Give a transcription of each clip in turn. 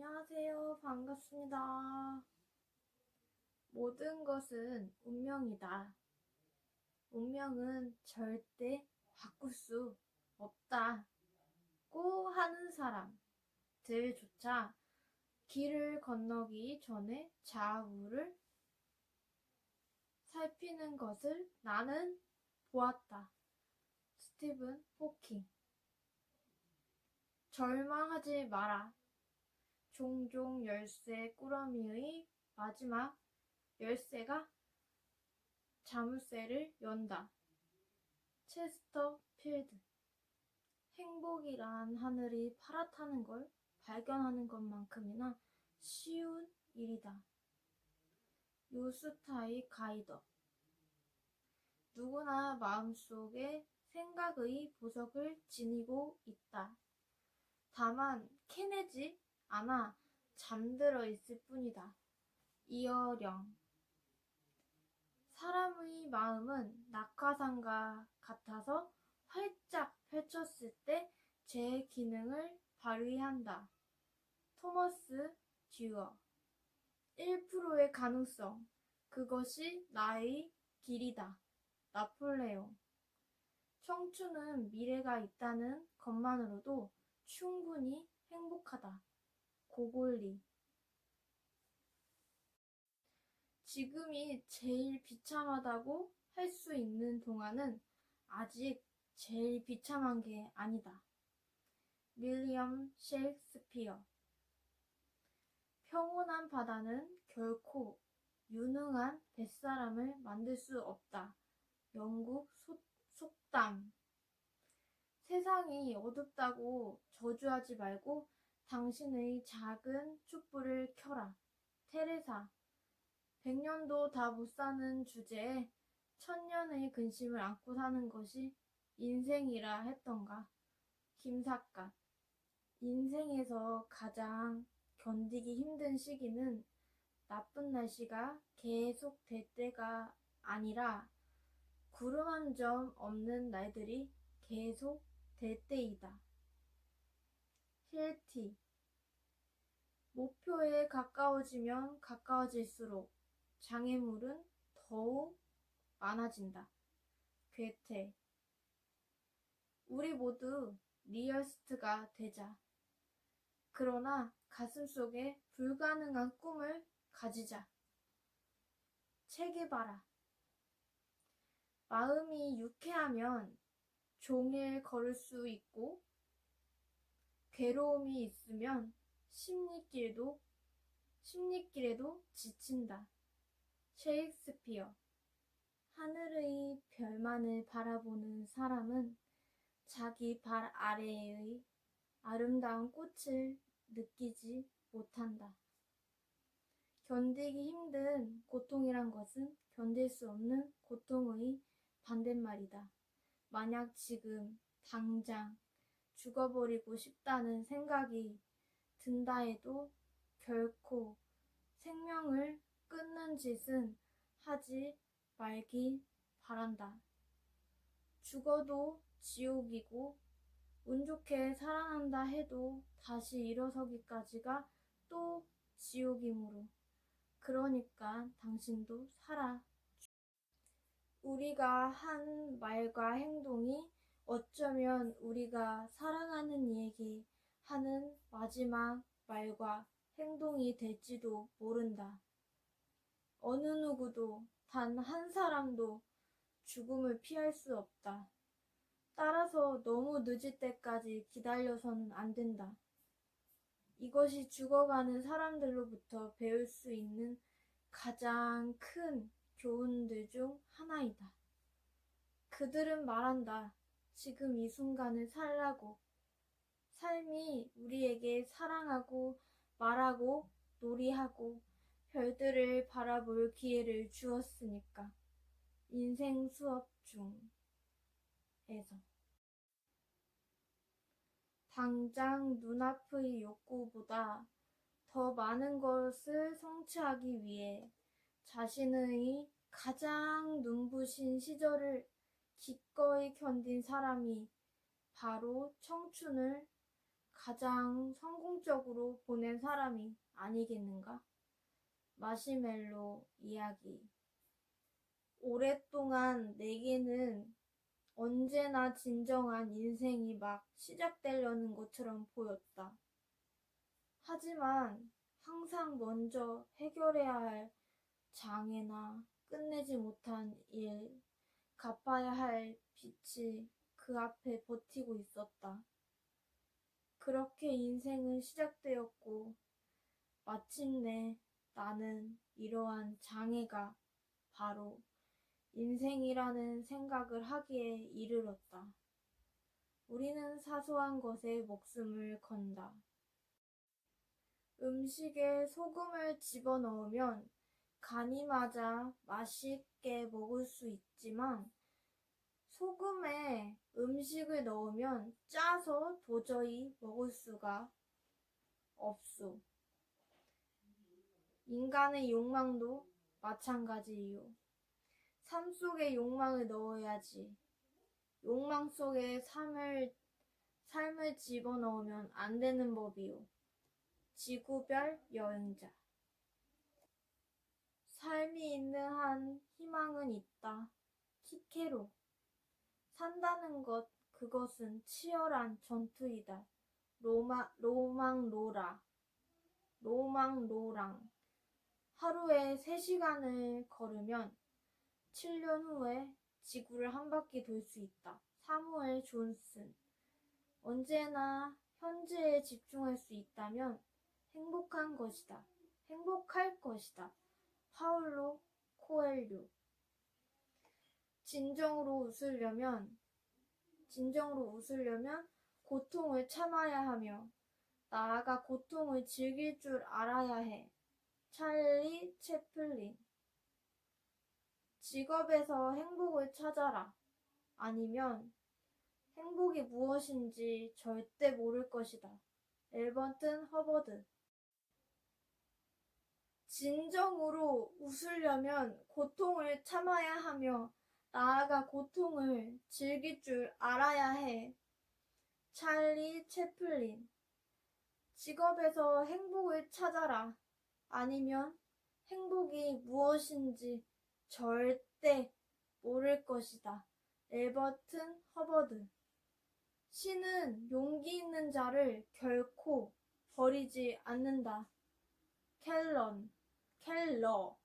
안녕하세요. 반갑습니다. 모든 것은 운명이다. 운명은 절대 바꿀 수 없다고 하는 사람들조차 길을 건너기 전에 좌우를 살피는 것을 나는 보았다. 스티븐 호킹. 절망하지 마라. 종종 열쇠 꾸러미의 마지막 열쇠가 자물쇠를 연다. 체스터 필드. 행복이란 하늘이 파랗다는 걸 발견하는 것만큼이나 쉬운 일이다. 요스타이 가이더. 누구나 마음속에 생각의 보석을 지니고 있다. 다만 캐내지 않아 잠들어 있을 뿐이다. 이어령. 사람의 마음은 낙하산과 같아서 활짝 펼쳤을 때 제 기능을 발휘한다. 토머스 듀어. 1%의 가능성. 그것이 나의 길이다. 나폴레옹. 청춘은 미래가 있다는 것만으로도 충분히 행복하다. 고골리. 지금이 제일 비참하다고 할 수 있는 동안은 아직 제일 비참한 게 아니다. 윌리엄 셰익스피어. 평온한 바다는 결코 유능한 뱃사람을 만들 수 없다. 영국 속담. 세상이 어둡다고 저주하지 말고 당신의 작은 촛불을 켜라. 테레사. 100년도 다 못 사는 주제에 1000년의 근심을 안고 사는 것이 인생이라 했던가. 김삿갓. 인생에서 가장 견디기 힘든 시기는 나쁜 날씨가 계속 될 때가 아니라 구름 한 점 없는 날들이 계속 될 때이다. 힐티. 목표에 가까워지면 가까워질수록 장애물은 더욱 많아진다. 괴테. 우리 모두 리얼스트가 되자. 그러나 가슴속에 불가능한 꿈을 가지자. 체게바라. 마음이 유쾌하면 종일 걸을 수 있고 괴로움이 있으면 심리길에도 지친다. 셰익스피어. 하늘의 별만을 바라보는 사람은 자기 발 아래의 아름다운 꽃을 느끼지 못한다. 견디기 힘든 고통이란 것은 견딜 수 없는 고통의 반대말이다. 만약 지금 당장 죽어버리고 싶다는 생각이 든다 해도 결코 생명을 끊는 짓은 하지 말기 바란다. 죽어도 지옥이고 운 좋게 살아난다 해도 다시 일어서기까지가 또 지옥이므로. 그러니까 당신도 살아. 우리가 한 말과 행동이 어쩌면 우리가 사랑하는 이에게 하는 마지막 말과 행동이 될지도 모른다. 어느 누구도 단 한 사람도 죽음을 피할 수 없다. 따라서 너무 늦을 때까지 기다려서는 안 된다. 이것이 죽어가는 사람들로부터 배울 수 있는 가장 큰 교훈들 중 하나이다. 그들은 말한다. 지금 이 순간을 살라고. 삶이 우리에게 사랑하고 말하고 놀이하고 별들을 바라볼 기회를 주었으니까. 인생 수업 중에서. 당장 눈앞의 욕구보다 더 많은 것을 성취하기 위해 자신의 가장 눈부신 시절을 기꺼이 견딘 사람이 바로 청춘을 가장 성공적으로 보낸 사람이 아니겠는가? 마시멜로 이야기. 오랫동안 내게는 언제나 진정한 인생이 막 시작되려는 것처럼 보였다. 하지만 항상 먼저 해결해야 할 장애나 끝내지 못한 일, 갚아야 할 빚이 그 앞에 버티고 있었다. 그렇게 인생은 시작되었고 마침내 나는 이러한 장애가 바로 인생이라는 생각을 하기에 이르렀다. 우리는 사소한 것에 목숨을 건다. 음식에 소금을 집어넣으면 간이 맞아 맛있게 먹을 수 있지만 소금에 음식을 넣으면 짜서 도저히 먹을 수가 없소. 인간의 욕망도 마찬가지이요. 삶 속에 욕망을 넣어야지. 욕망 속에 삶을 집어넣으면 안 되는 법이요. 지구별 여행자. 삶이 있는 한 희망은 있다. 키케로. 산다는 것, 그것은 치열한 전투이다. 로망로랑. 하루에 3시간을 걸으면 7년 후에 지구를 한 바퀴 돌 수 있다. 사무엘 존슨. 언제나 현재에 집중할 수 있다면 행복할 것이다. 파울로 코엘료. 진정으로 웃으려면 고통을 참아야 하며 나아가 고통을 즐길 줄 알아야 해. 찰리 채플린. 직업에서 행복을 찾아라. 아니면 행복이 무엇인지 절대 모를 것이다. 엘버튼 허버드. 진정으로 웃으려면 고통을 참아야 하며 나아가 고통을 즐길 줄 알아야 해. 찰리 채플린. 직업에서 행복을 찾아라. 아니면 행복이 무엇인지 절대 모를 것이다. 엘버튼 허버드. 신은 용기 있는 자를 결코 버리지 않는다. 켈러.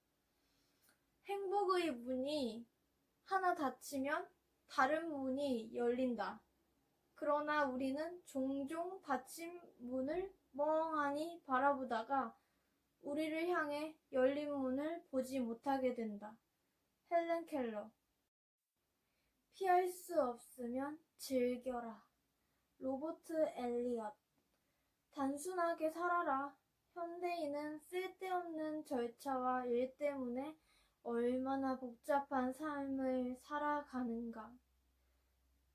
행복의 문이 하나 닫히면 다른 문이 열린다. 그러나 우리는 종종 닫힌 문을 멍하니 바라보다가 우리를 향해 열린 문을 보지 못하게 된다. 헬렌 켈러. 피할 수 없으면 즐겨라. 로버트 엘리엇. 단순하게 살아라. 현대인은 쓸데없는 절차와 일 때문에 얼마나 복잡한 삶을 살아가는가.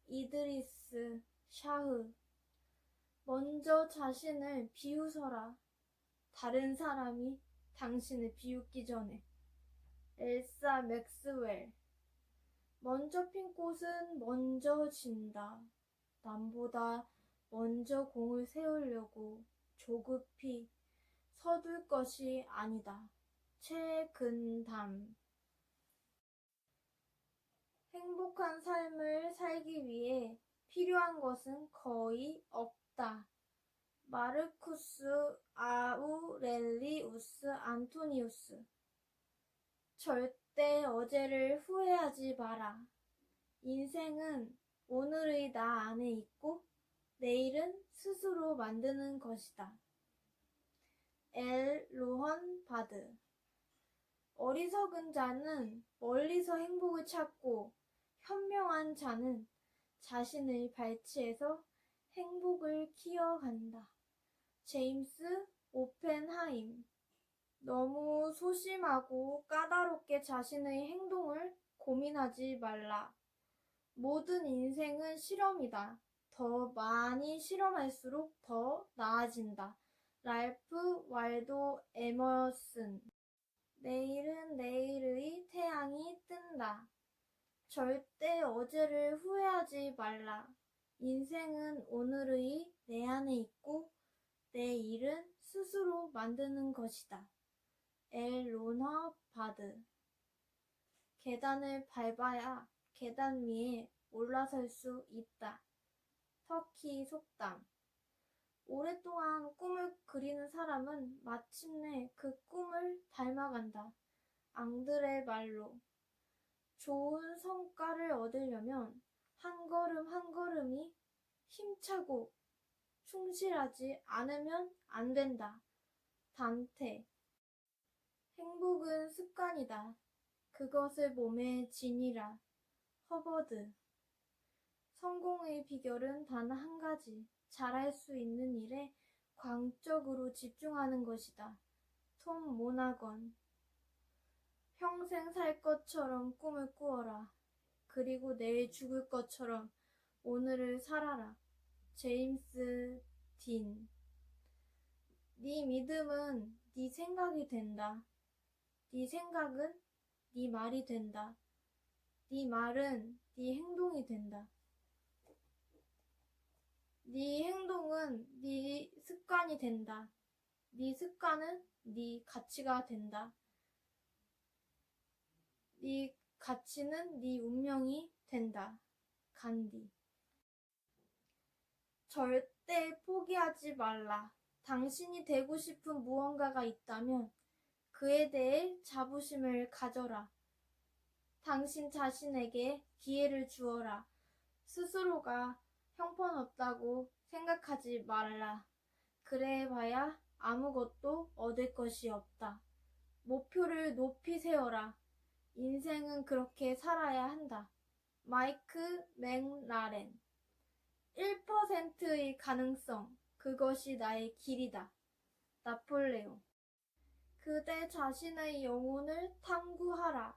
이드리스 샤흐. 먼저 자신을 비웃어라. 다른 사람이 당신을 비웃기 전에. 엘사 맥스웰. 먼저 핀 꽃은 먼저 진다. 남보다 먼저 공을 세우려고 조급히 서둘 것이 아니다. 최근담. 행복한 삶을 살기 위해 필요한 것은 거의 없다. 마르쿠스 아우렐리우스 안토니우스. 절대 어제를 후회하지 마라. 인생은 오늘의 나 안에 있고 내일은 스스로 만드는 것이다. 엘 로헌 바드. 어리석은 자는 멀리서 행복을 찾고 현명한 자는 자신의 발치에서 행복을 키워간다. 제임스 오펜하임. 너무 소심하고 까다롭게 자신의 행동을 고민하지 말라. 모든 인생은 실험이다. 더 많이 실험할수록 더 나아진다. 랄프 왈도 에머슨. 내일은 내일의 태양이 뜬다. 절대 어제를 후회하지 말라. 인생은 오늘의 내 안에 있고 내 일은 스스로 만드는 것이다. 로너 바드. 계단을 밟아야 계단 위에 올라설 수 있다. 터키 속담. 오랫동안 꿈을 그리는 사람은 마침내 그 꿈을 닮아간다. 앙드레 말로. 좋은 성과를 얻으려면 한 걸음 한 걸음이 힘차고 충실하지 않으면 안 된다. 단테. 행복은 습관이다. 그것을 몸에 지니라. 허버드. 성공의 비결은 단 한 가지. 잘할 수 있는 일에 광적으로 집중하는 것이다. 톰 모나건. 평생 살 것처럼 꿈을 꾸어라. 그리고 내일 죽을 것처럼 오늘을 살아라. 제임스 딘. 네 믿음은 네 생각이 된다. 네 생각은 네 말이 된다. 네 말은 네 행동이 된다. 네 행동은 네 습관이 된다. 네 습관은 네 가치가 된다. 네 가치는 네 운명이 된다. 간디. 절대 포기하지 말라. 당신이 되고 싶은 무언가가 있다면 그에 대해 자부심을 가져라. 당신 자신에게 기회를 주어라. 스스로가 형편없다고 생각하지 말라. 그래봐야 아무것도 얻을 것이 없다. 목표를 높이 세워라. 인생은 그렇게 살아야 한다. 마이크 맥라렌. 1%의 가능성, 그것이 나의 길이다. 나폴레옹. 그대 자신의 영혼을 탐구하라.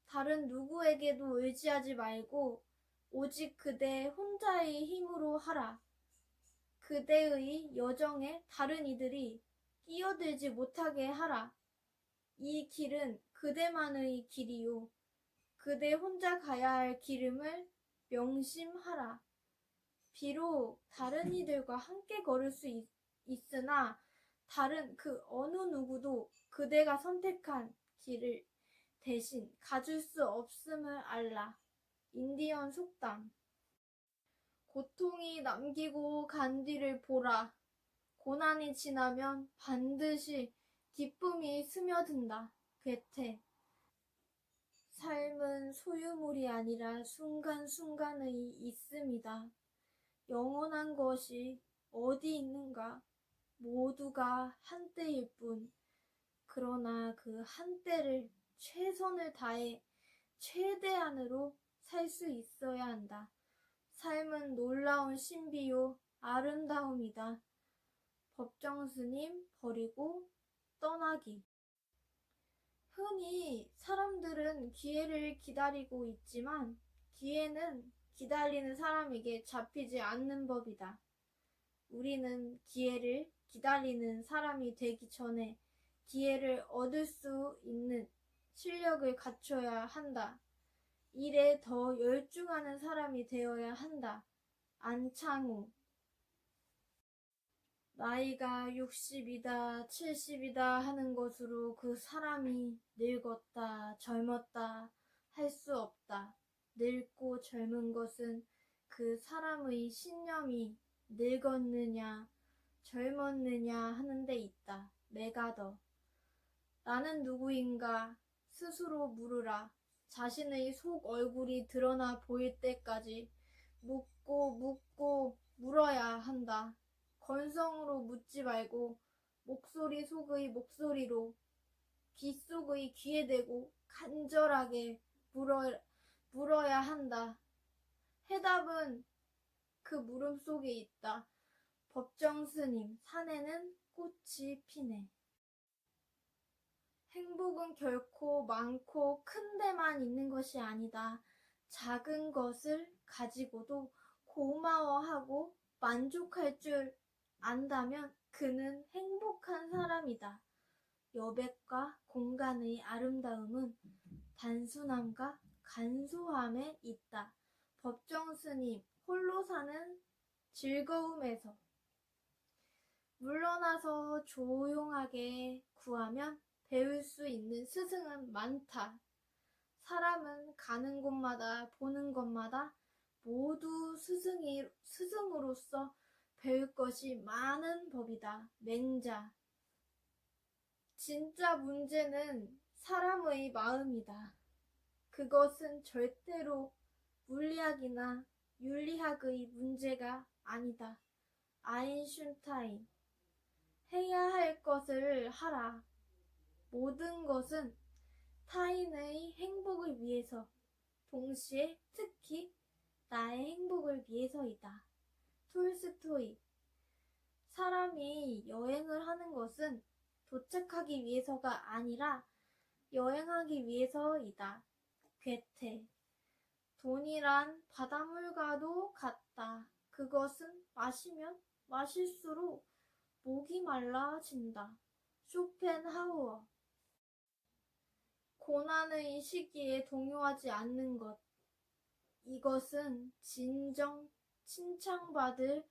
다른 누구에게도 의지하지 말고 오직 그대 혼자의 힘으로 하라. 그대의 여정에 다른 이들이 끼어들지 못하게 하라. 이 길은 그대만의 길이요. 그대 혼자 가야 할 길임을 명심하라. 비록 다른 이들과 함께 걸을 수 있으나 다른 그 어느 누구도 그대가 선택한 길을 대신 가줄 수 없음을 알라. 인디언 속담. 고통이 남기고 간 뒤를 보라. 고난이 지나면 반드시 기쁨이 스며든다. 괴테. 삶은 소유물이 아니라 순간순간의 있음이다. 영원한 것이 어디 있는가? 모두가 한때일 뿐. 그러나 그 한때를 최선을 다해 최대한으로 살 수 있어야 한다. 삶은 놀라운 신비요 아름다움이다. 법정스님. 버리고 떠나기. 흔히 사람들은 기회를 기다리고 있지만 기회는 기다리는 사람에게 잡히지 않는 법이다. 우리는 기회를 기다리는 사람이 되기 전에 기회를 얻을 수 있는 실력을 갖춰야 한다. 일에 더 열중하는 사람이 되어야 한다. 안창호. 나이가 60이다, 70이다 하는 것으로 그 사람이 늙었다, 젊었다 할 수 없다. 늙고 젊은 것은 그 사람의 신념이 늙었느냐, 젊었느냐 하는 데 있다. 메가더. 나는 누구인가 스스로 물으라. 자신의 속 얼굴이 드러나 보일 때까지 묻고 물어야 한다. 건성으로 묻지 말고 목소리 속의 목소리로 귀 속의 귀에 대고 간절하게 물어야 한다. 해답은 그 물음 속에 있다. 법정스님. 산에는 꽃이 피네. 행복은 결코 많고 큰 데만 있는 것이 아니다. 작은 것을 가지고도 고마워하고 만족할 줄 안다면 그는 행복한 사람이다. 여백과 공간의 아름다움은 단순함과 간소함에 있다. 법정스님. 홀로 사는 즐거움에서 물러나서 조용하게 구하면 배울 수 있는 스승은 많다. 사람은 가는 곳마다 보는 것마다 모두 스승으로서 배울 것이 많은 법이다. 맹자. 진짜 문제는 사람의 마음이다. 그것은 절대로 물리학이나 윤리학의 문제가 아니다. 아인슈타인. 해야 할 것을 하라. 모든 것은 타인의 행복을 위해서, 동시에 특히 나의 행복을 위해서이다. 톨스토이. 사람이 여행을 하는 것은 도착하기 위해서가 아니라 여행하기 위해서이다. 괴테. 돈이란 바닷물과도 같다. 그것은 마시면 마실수록 목이 말라진다. 쇼펜하우어. 고난의 시기에 동요하지 않는 것. 이것은 진정 칭찬받을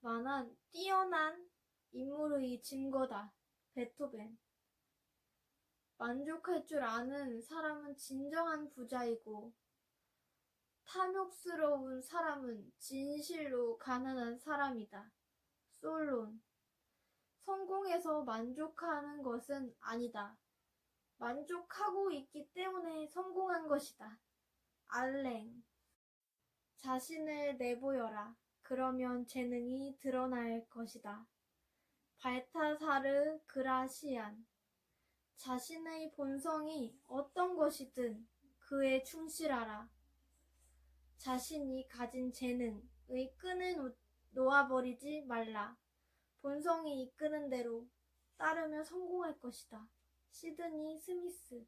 만한 뛰어난 인물의 증거다. 베토벤. 만족할 줄 아는 사람은 진정한 부자이고 탐욕스러운 사람은 진실로 가난한 사람이다. 솔론. 성공해서 만족하는 것은 아니다. 만족하고 있기 때문에 성공한 것이다. 알랭. 자신을 내보여라. 그러면 재능이 드러날 것이다. 발타사르 그라시안. 자신의 본성이 어떤 것이든 그에 충실하라. 자신이 가진 재능의 끈을 놓아버리지 말라. 본성이 이끄는 대로 따르며 성공할 것이다. 시드니 스미스.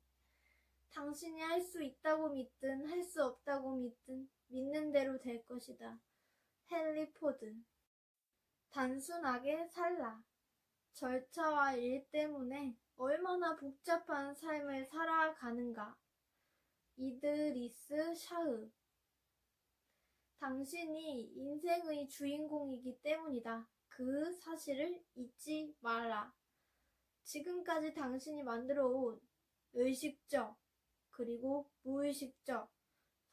당신이 할 수 있다고 믿든 할 수 없다고 믿든 믿는 대로 될 것이다. 헨리 포드. 단순하게 살라. 절차와 일 때문에 얼마나 복잡한 삶을 살아가는가. 이드리스 샤흐. 당신이 인생의 주인공이기 때문이다. 그 사실을 잊지 마라. 지금까지 당신이 만들어온 의식적 그리고 무의식적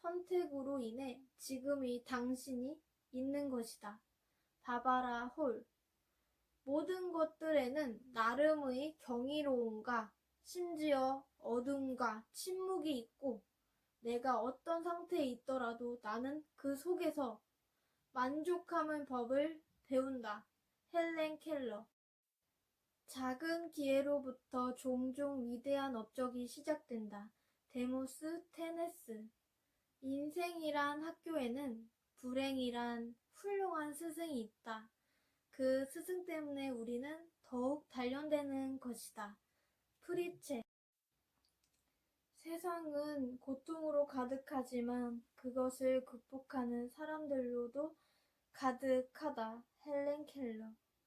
선택으로 인해 지금의 당신이 있는 것이다. 바바라 홀. 모든 것들에는 나름의 경이로움과 심지어 어둠과 침묵이 있고 내가 어떤 상태에 있더라도 나는 그 속에서 만족함의 법을 배운다. 헬렌 켈러. 작은 기회로부터 종종 위대한 업적이 시작된다. 데모스 테네스. 인생이란 학교에는 불행이란 훌륭한 스승이 있다. 그 스승 때문에 우리는 더욱 단련되는 것이다. 프리체. 세상은 고통으로 가득하지만 그것을 극복하는 사람들로도 가득하다. 헬렌 켈러.